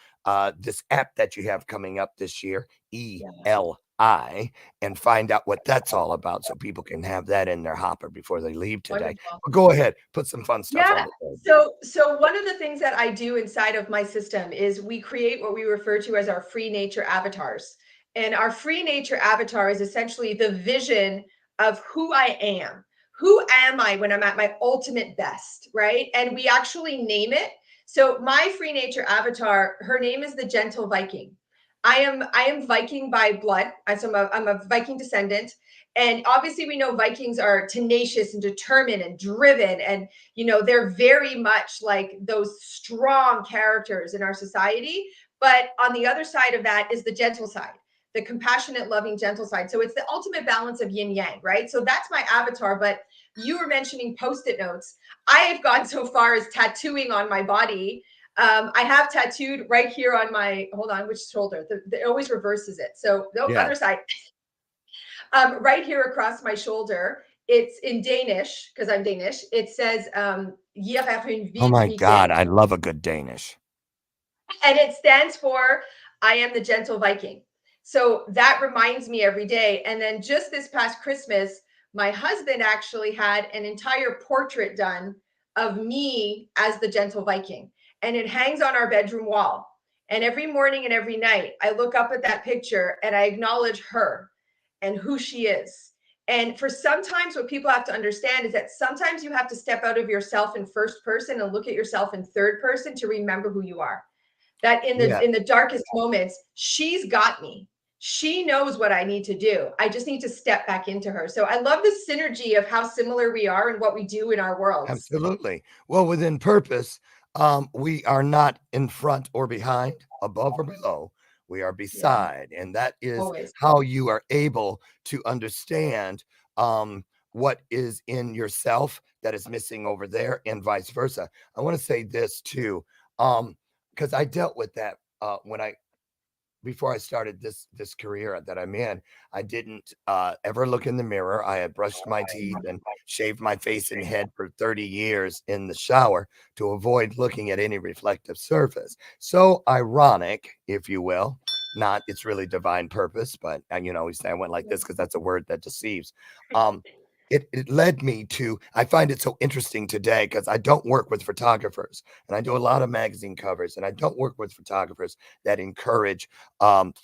Speaker 6: this app that you have coming up this year, E.L.I, and find out what that's all about, so people can have that in their hopper before they leave today.
Speaker 7: Wonderful.
Speaker 6: But go ahead, put some fun stuff on
Speaker 7: Yeah.
Speaker 6: the table.
Speaker 7: So one of the things that I do inside of my system is we create what we refer to as our free nature avatars. And our free nature avatar is essentially the vision of who I am. Who am I when I'm at my ultimate best, right? And we actually name it. So my free nature avatar, her name is the Gentle Viking. I am Viking by blood. I'm a Viking descendant. And obviously we know Vikings are tenacious and determined and driven, and they're very much like those strong characters in our society. But on the other side of that is the gentle side, the compassionate, loving, gentle side. So it's the ultimate balance of yin yang, right? So that's my avatar. But you were mentioning post-it notes. I have gone so far as tattooing on my body. I have tattooed right here on my, hold on, which shoulder? It always reverses it. So no,
Speaker 6: Yeah.
Speaker 7: other side. Right here across my shoulder, it's in Danish, because I'm Danish. It says, "Jeg har en
Speaker 6: Oh my
Speaker 7: vild
Speaker 6: God,
Speaker 7: weekend."
Speaker 6: I love a good Danish.
Speaker 7: And it stands for I am the gentle Viking. So that reminds me every day. And then just this past Christmas, my husband actually had an entire portrait done of me as the gentle Viking. And it hangs on our bedroom wall. And every morning and every night, I look up at that picture and I acknowledge her and who she is. And for sometimes what people have to understand is that sometimes you have to step out of yourself in first person and look at yourself in third person to remember who you are. That in the darkest moments, she's got me. She knows what I need to do. I just need to step back into her. So I love the synergy of how similar we are and what we do in our worlds.
Speaker 6: Absolutely. Well, within purpose, we are not in front or behind, above or below. We are beside, and that is
Speaker 7: Always.
Speaker 6: how you are able to understand what is in yourself that is missing over there, and vice versa. I want to say this too, because I dealt with that before I started this career that I'm in. I didn't ever look in the mirror. I had brushed my teeth and shaved my face and head for 30 years in the shower to avoid looking at any reflective surface. So ironic, if you will. Not, it's really divine purpose, but we say I went like this because that's a word that deceives. It led me to, I find it so interesting today because I don't work with photographers, and I do a lot of magazine covers, and I don't work with photographers that encourage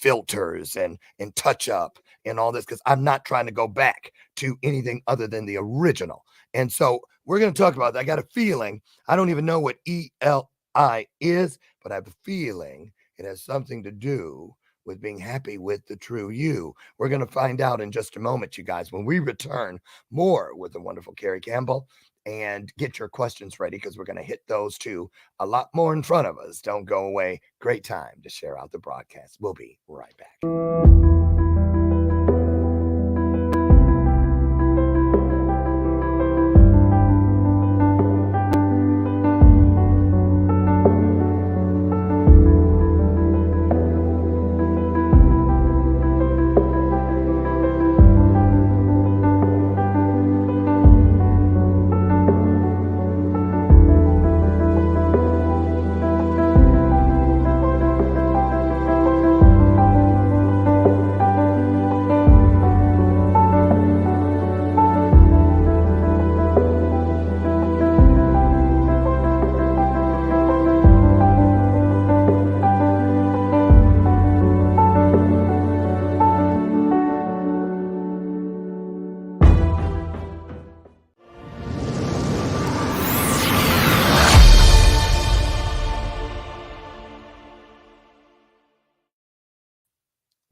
Speaker 6: filters and touch up and all this, because I'm not trying to go back to anything other than the original. And so we're going to talk about that. I got a feeling, I don't even know what E.L.I is, but I have a feeling it has something to do with being happy with the true you. We're going to find out in just a moment, you guys, when we return more with the wonderful Carrie Campbell. And get your questions ready, because we're going to hit those too a lot more in front of us. Don't go away. Great time to share out the broadcast. We'll be right back.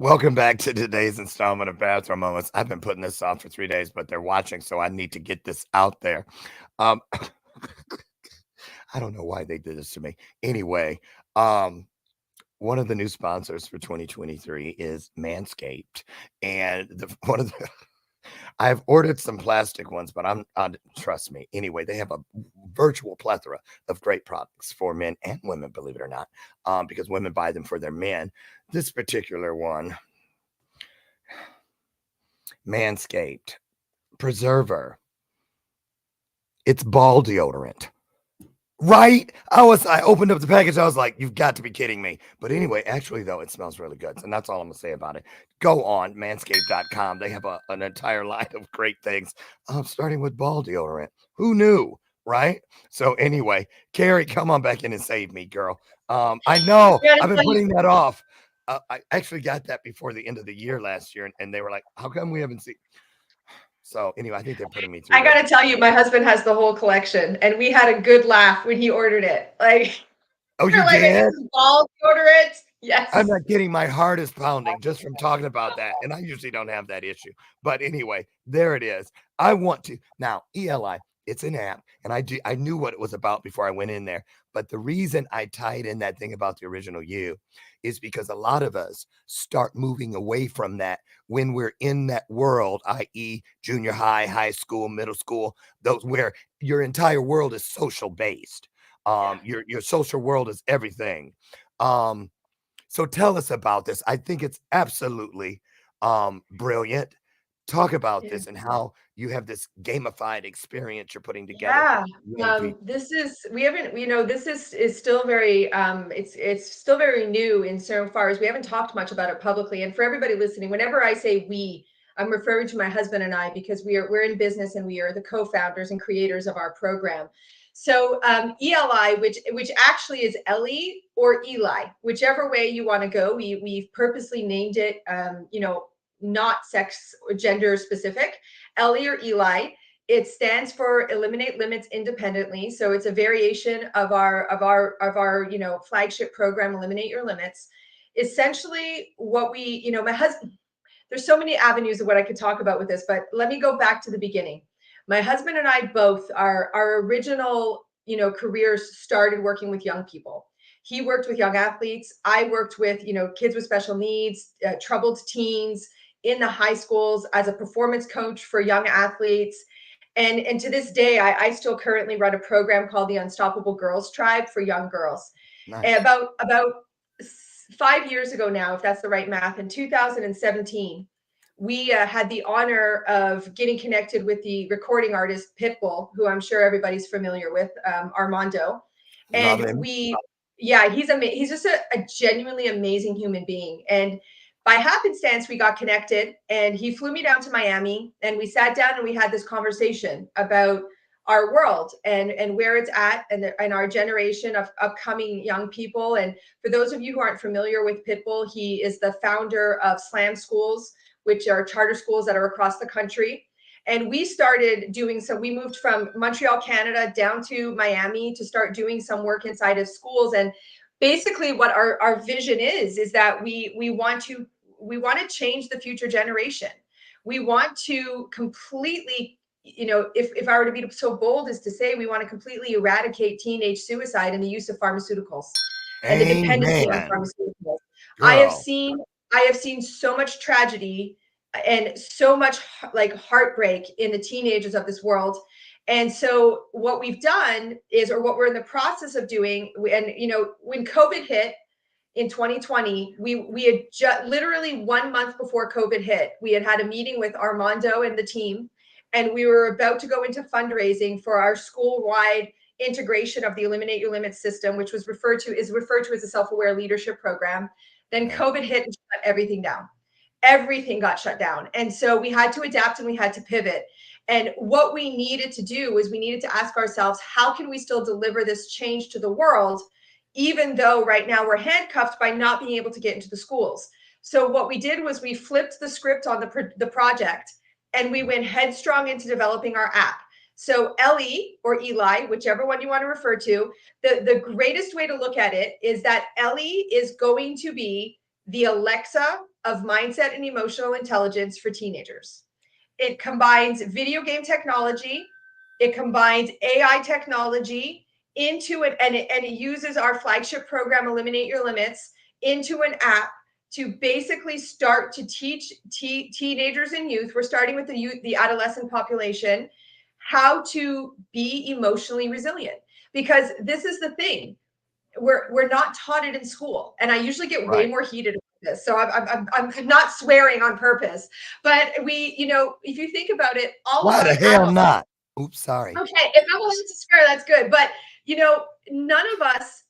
Speaker 6: Welcome back to today's installment of Bathrobe Moments. I've been putting this on for 3 days, but they're watching, so I need to get this out there. I don't know why they did this to me. Anyway, one of the new sponsors for 2023 is Manscaped, and I've ordered some plastic ones, but trust me. Anyway, they have a virtual plethora of great products for men and women, believe it or not, because women buy them for their men. This particular one, Manscaped Preserver, it's ball deodorant. Right? I opened up the package. I was like, you've got to be kidding me. But anyway, actually, though, it smells really good. And that's all I'm going to say about it. Go on manscaped.com. They have an entire line of great things, starting with ball deodorant. Who knew? Right? So anyway, Carrie, come on back in and save me, girl. I know I've been putting that off. I actually got that before the end of the year last year. And they were like, how come we haven't seen? So anyway, I think they're putting me through.
Speaker 7: I got to tell you, my husband has the whole collection, and we had a good laugh when he ordered it. Like,
Speaker 6: oh, you did?
Speaker 7: This is ball deodorant. Yes.
Speaker 6: I'm not kidding. My heart is pounding just from talking about that. And I usually don't have that issue. But anyway, there it is. I want to. Now, E.L.I, it's an app. And I knew what it was about before I went in there. But the reason I tied in that thing about the original you is because a lot of us start moving away from that when we're in that world, i.e. junior high, high school, middle school, those where your entire world is social based. Your social world is everything. So tell us about this. I think it's absolutely brilliant. Talk about this and how you have this gamified experience you're putting together.
Speaker 7: This is this is still very it's still very new in so far as we haven't talked much about it publicly. And for everybody listening, whenever I say we, I'm referring to my husband and I, because we're in business and we are the co-founders and creators of our program. So E.L.I, which actually is E.L.I or E.L.I, whichever way you want to go. We've purposely named it not sex or gender specific. E.L.I or E.L.I. It stands for Eliminate Limits Independently. So it's a variation of our flagship program, Eliminate Your Limits. Essentially, what my husband. There's so many avenues of what I could talk about with this, but let me go back to the beginning. My husband and I both, our original careers started working with young people. He worked with young athletes. I worked with kids with special needs, troubled teens in the high schools as a performance coach for young athletes. And to this day, I still currently run a program called the Unstoppable Girls Tribe for young girls. Nice. About 5 years ago now, if that's the right math, in 2017, we had the honor of getting connected with the recording artist Pitbull, who I'm sure everybody's familiar with, Armando. And he's just a genuinely amazing human being. And by happenstance, we got connected, and he flew me down to Miami, and we sat down and we had this conversation about our world and where it's at and our generation of upcoming young people. And for those of you who aren't familiar with Pitbull, he is the founder of Slam Schools, which are charter schools that are across the country. And we started we moved from Montreal, Canada down to Miami to start doing some work inside of schools. And basically what our vision is that we want to change the future generation. We want to completely, if I were to be so bold as to say, we want to completely eradicate teenage suicide and the use of pharmaceuticals and the dependency on pharmaceuticals. Girl. I have seen so much tragedy and so much heartbreak in the teenagers of this world. And so what we've done or what we're in the process of doing, and when COVID hit in 2020, we had just literally 1 month before COVID hit, we had a meeting with Armando and the team, and we were about to go into fundraising for our school-wide integration of the Eliminate Your Limits system, which was referred to as a self-aware leadership program. Then COVID hit and shut everything down. Everything got shut down. And so we had to adapt and we had to pivot. And what we needed to do was we needed to ask ourselves, how can we still deliver this change to the world, even though right now we're handcuffed by not being able to get into the schools? So what we did was we flipped the script on the project, and we went headstrong into developing our app. So E.L.I or E.L.I, whichever one you want to refer to, the greatest way to look at it is that E.L.I is going to be the Alexa of mindset and emotional intelligence for teenagers. It combines video game technology, it combines AI technology into it, and it uses our flagship program, Eliminate Your Limits, into an app to basically start to teach teenagers and youth. We're starting with the youth, the adolescent population, how to be emotionally resilient. Because this is the thing, we're not taught it in school, and I usually get way more heated about this, so I'm not swearing on purpose, but we, you know, if you think about it, all
Speaker 6: Why
Speaker 7: of
Speaker 6: the
Speaker 7: us
Speaker 6: hell
Speaker 7: adults,
Speaker 6: not? Oops, sorry.
Speaker 7: okay, if I'm allowed to swear, that's good, but you know, none of us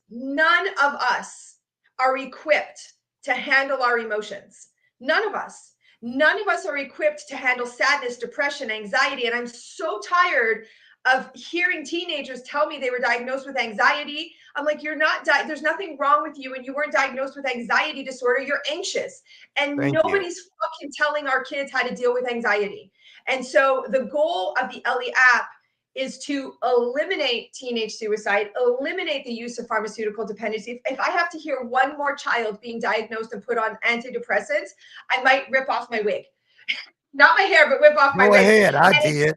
Speaker 7: are equipped to handle our emotions. None of us are equipped to handle sadness, depression, anxiety, and I'm so tired of hearing teenagers tell me they were diagnosed with anxiety. I'm like, you're not, there's nothing wrong with you, and you weren't diagnosed with anxiety disorder. You're anxious. And
Speaker 6: Thank you.
Speaker 7: nobody's fucking telling our kids how to deal with anxiety. And so the goal of the E.L.I app is to eliminate teenage suicide, eliminate the use of pharmaceutical dependency. If I have to hear one more child being diagnosed and put on antidepressants, I might rip off my wig. Not my hair, but rip off my
Speaker 6: Go
Speaker 7: wig.
Speaker 6: ahead, I did.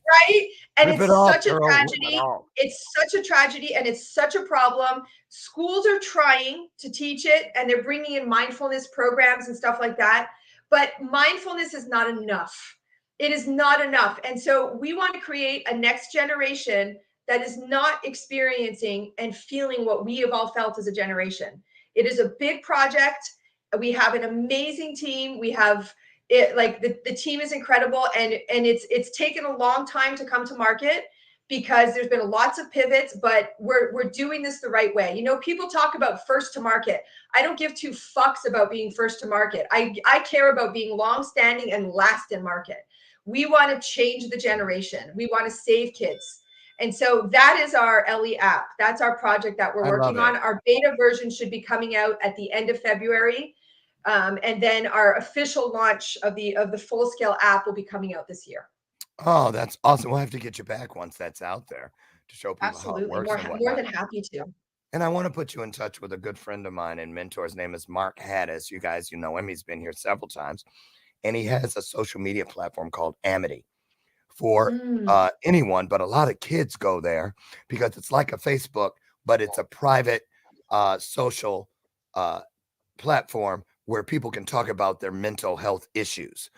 Speaker 7: Right? And
Speaker 6: Rip
Speaker 7: it's
Speaker 6: it off,
Speaker 7: such a
Speaker 6: girl. Rip it
Speaker 7: tragedy.
Speaker 6: off.
Speaker 7: It's such a tragedy, and it's such a problem. Schools are trying to teach it, and they're bringing in mindfulness programs and stuff like that. But mindfulness is not enough. It is not enough. And so we want to create a next generation that is not experiencing and feeling what we have all felt as a generation. It is a big project. We have an amazing team. We have it, like the team is incredible, and it's taken a long time to come to market because there's been lots of pivots, but we're doing this the right way. You know, people talk about first to market. I don't give two fucks about being first to market. I care about being long standing and last in market. We want to change the generation. We want to save kids. And so that is our E.L.I app. That's our project that we're working on. Our beta version should be coming out at the end of February. And then our official launch of the full scale app will be coming out this year.
Speaker 6: Oh, that's awesome. We'll have to get you back once that's out there to show people how it works.
Speaker 7: More than happy to.
Speaker 6: And I want to put you in touch with a good friend of mine and mentor. His name is Mark Haddis. You guys, you know him. He's been here several times. And he has a social media platform called Amity for anyone, but a lot of kids go there because it's like a Facebook, but it's a private social platform where people can talk about their mental health issues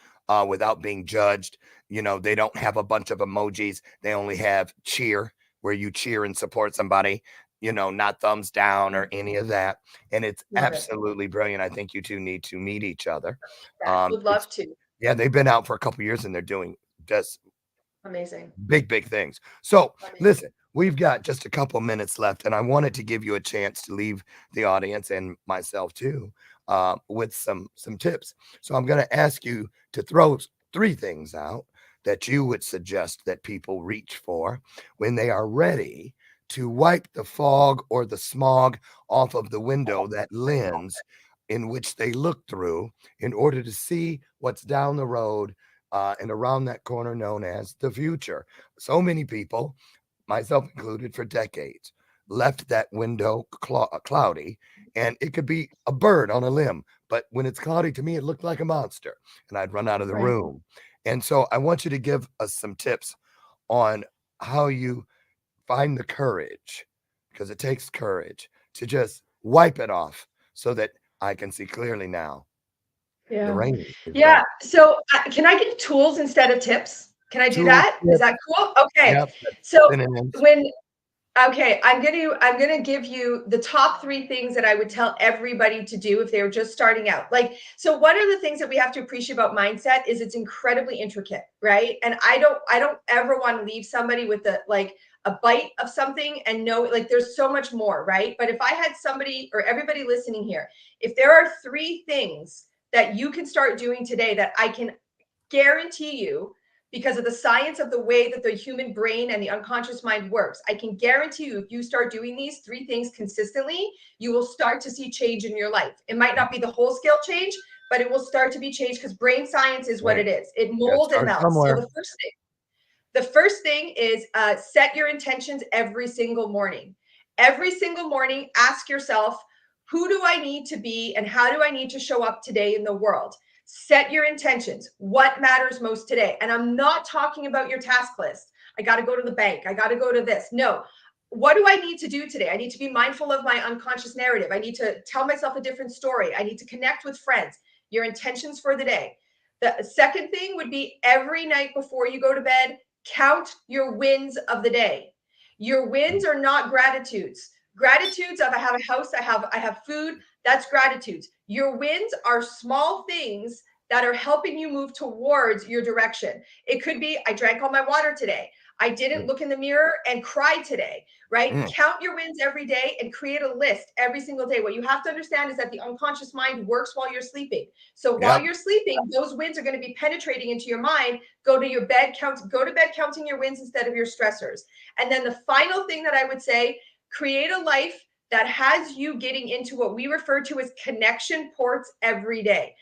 Speaker 6: without being judged. You know, they don't have a bunch of emojis. They only have cheer, where you cheer and support somebody, you know, not thumbs down or any of that. And it's absolutely brilliant. I think you two need to meet each other.
Speaker 7: Would love to.
Speaker 6: Yeah, they've been out for a couple years and they're doing just
Speaker 7: amazing,
Speaker 6: big things. So listen, we've got just a couple minutes left, and I wanted to give you a chance to leave the audience and myself too with some tips. So I'm going to ask you to throw 3 things out that you would suggest that people reach for when they are ready to wipe the fog or the smog off of the window, that lens in which they look through, in order to see what's down the road and around that corner known as the future. So many people, myself included, for decades, left that window cloudy, and it could be a bird on a limb, but when it's cloudy, to me, it looked like a monster, and I'd run out of the room. And so I want you to give us some tips on how you find the courage, because it takes courage to just wipe it off so that I can see clearly now.
Speaker 7: Yeah.
Speaker 6: The rain is
Speaker 7: gone. So can I give tools instead of tips? Can I do that? Is that cool? Okay.
Speaker 6: Yep.
Speaker 7: So I'm going to give you the top 3 things that I would tell everybody to do if they were just starting out. Like, so one of the things that we have to appreciate about mindset is it's incredibly intricate, right? And I don't ever want to leave somebody with a bite of something and know, like, there's so much more, right? But if I had somebody or everybody listening here, if there are 3 things that you can start doing today that I can guarantee you, because of the science of the way that the human brain and the unconscious mind works, I can guarantee you, if you start doing these 3 things consistently, you will start to see change in your life. It might not be the whole scale change, but it will start to be change, because brain science is what it is. It molds and melts. So the first thing is set your intentions every single morning. Every single morning, ask yourself, Who do I need to be and how do I need to show up today in the world? Set your intentions. What matters most today? And I'm not talking about your task list. I got to go to the bank. I got to go to this. No. What do I need to do today? I need to be mindful of my unconscious narrative. I need to tell myself a different story. I need to connect with friends. Your intentions for the day. The second thing would be every night before you go to bed, count your wins of the day. Your wins are not gratitudes. Gratitudes of I have a house, I have food, that's gratitudes. Your wins are small things that are helping you move towards your direction. It could be I drank all my water today. I didn't look in the mirror and cry today, right? Count your wins every day and create a list every single day. What you have to understand is that the unconscious mind works while you're sleeping. So while you're sleeping, those wins are going to be penetrating into your mind. Go to bed counting your wins instead of your stressors. And then the final thing that I would say, create a life that has you getting into what we refer to as connection ports every day.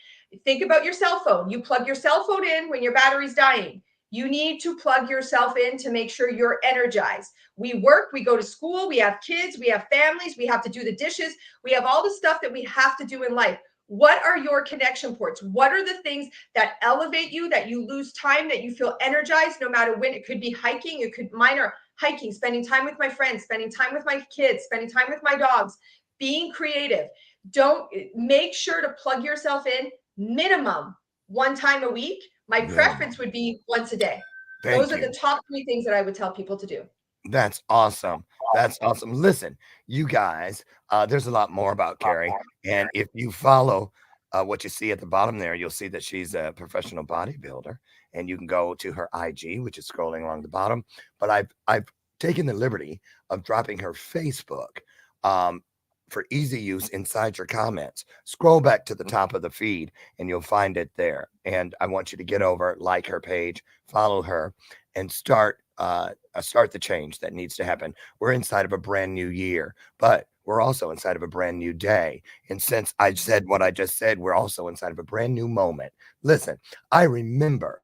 Speaker 7: Think about your cell phone. You plug your cell phone in when your battery's dying. You need to plug yourself in to make sure you're energized. We work, we go to school, we have kids, we have families, we have to do the dishes. We have all the stuff that we have to do in life. What are your connection ports? What are the things that elevate you, that you lose time, that you feel energized no matter when? It could be hiking. Mine are hiking, spending time with my friends, spending time with my kids, spending time with my dogs, being creative. Don't make sure to plug yourself in minimum one time a week. My preference would be once a day. Those are the top 3 things that I would tell people to do.
Speaker 6: That's awesome. That's awesome. Listen, you guys, there's a lot more about Carrie. And if you follow what you see at the bottom there, you'll see that she's a professional bodybuilder. And you can go to her IG, which is scrolling along the bottom. But I've taken the liberty of dropping her Facebook for easy use inside your comments. Scroll back to the top of the feed and you'll find it there. And I want you to get over, like her page, follow her, and start the change that needs to happen. We're inside of a brand new year, but we're also inside of a brand new day. And since I said what I just said, we're also inside of a brand new moment. Listen, I remember.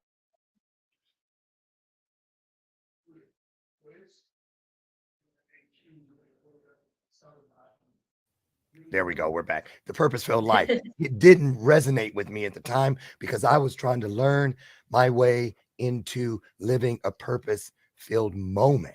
Speaker 6: There we go. We're back. The purpose-filled life. It didn't resonate with me at the time because I was trying to learn my way into living a purpose-filled moment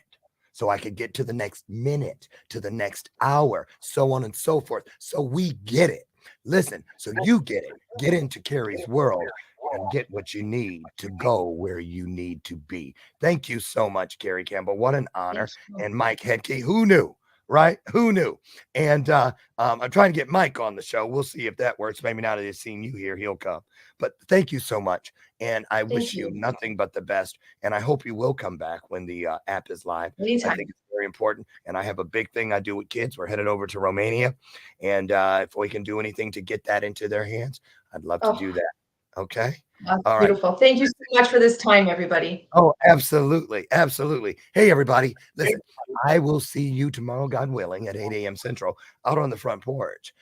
Speaker 6: so I could get to the next minute, to the next hour, so on and so forth. So we get it. Listen, so you get it. Get into Carrie's world and get what you need to go where you need to be. Thank you so much, Carrie Campbell. What an honor. And Mike Hedke, who knew? Right? Who knew? And I'm trying to get Mike on the show. We'll see if that works. Maybe now that he's seen you here, he'll come. But thank you so much. And I wish you nothing but the best. And I hope you will come back when the app is live.
Speaker 7: Anytime.
Speaker 6: I think it's very important. And I have a big thing I do with kids. We're headed over to Romania. And if we can do anything to get that into their hands, I'd love to do that. Okay.
Speaker 7: That's beautiful. Right. Thank you so much for this time, everybody.
Speaker 6: Oh, absolutely. Absolutely. Hey, everybody. Listen, I will see you tomorrow, God willing, at 8 a.m. Central out on the front porch.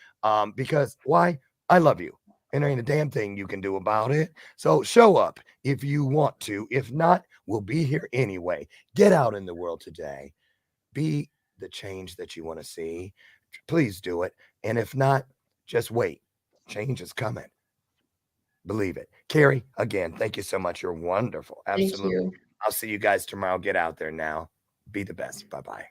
Speaker 6: Because why? I love you. And there ain't a damn thing you can do about it. So show up if you want to. If not, we'll be here anyway. Get out in the world today. Be the change that you want to see. Please do it. And if not, just wait. Change is coming. Believe it. Carrie, again, thank you so much. You're wonderful. Absolutely.
Speaker 7: Thank you.
Speaker 6: I'll see you guys tomorrow. Get out there now. Be the best. Bye-bye.